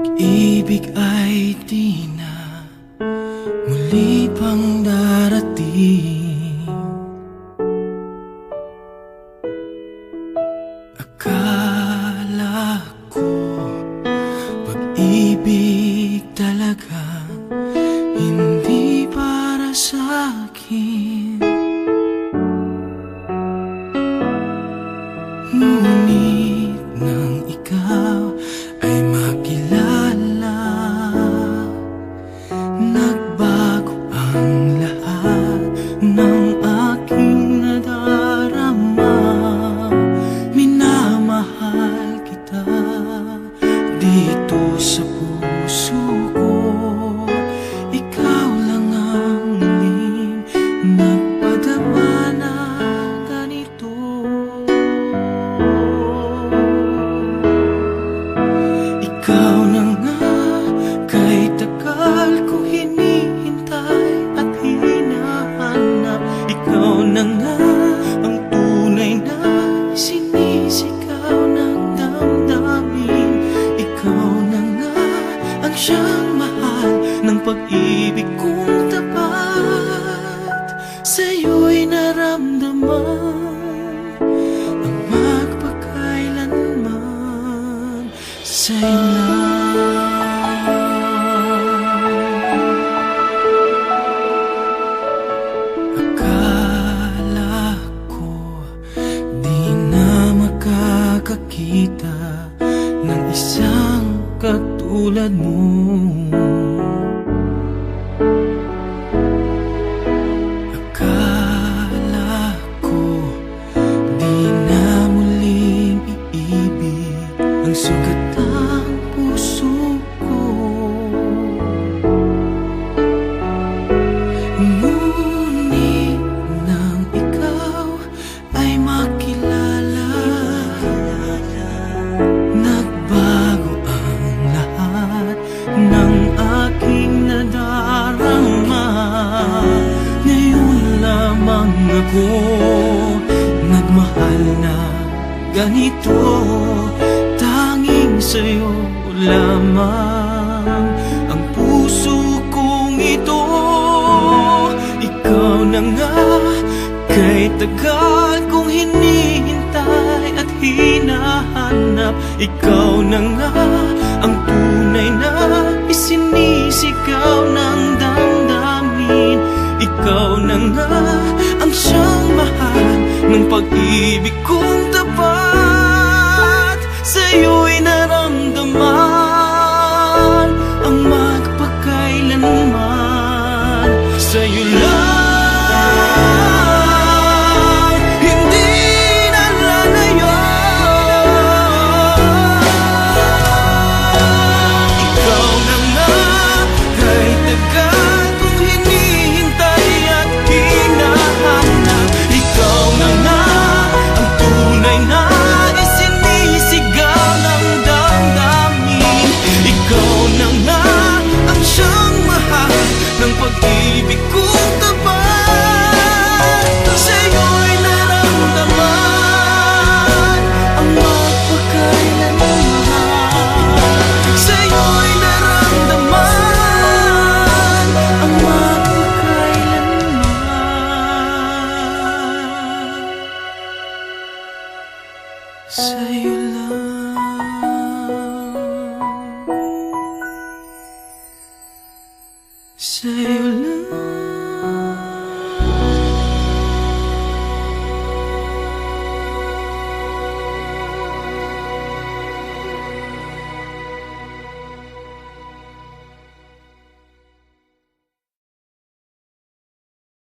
Pag-ibig ay di na muli pang darating. Akala ko pag-ibig talaga hindi para sa'kin, ngunit nang ikaw ay makilala, nagbago ang lahat ng aking nadarama. Minamahal kita dito sa puso ko. Ikaw lang ang muling nagpadama na ganito. Ikaw na nga, kahit tagal ko hinihintay at hinahanap. Ikaw na nga ang tunay na sinisigaw ng damdamin. Ikaw na nga ang siyang mahal ng pag-ibig kong tapat. Sa'yo'y naramdaman ang magpakailanman. Sa'yo lang. Akala ko di na makakakita ng isang katulad mo. Akala ko di na muling iibig ang sugatang puso ko. Ngunit nang ikaw ay makilala, nagbago ang lahat ng aking nadarama. Ngayon lamang ako nagmahal na ganito. Tanging sa'yo lamang ang puso kong ito. Ikaw na nga, kahit tagal kong hinihintay at hinahanap. Ikaw na nga ang tunay na isinisigaw ng damdamin. Ikaw na nga ang siyang mahal ng pag-ibig kong tapat. Sa'yo'y naramdaman ang magpakailanman. Sa'yo lang, hindi na lalayo. Ikaw na nga, kahit tagal kong hinihintay at hinahanap. Ikaw na nga ang tunay na isinisigaw ng damdamin. Ikaw na nga ang siyang mahal ng pag-ibig kong tapat. Sa'yo'y naramdaman ang magpakailanman. Sa'yo'y naramdaman ang magpakailanman. Sa'yo lang. Sa'yo lang.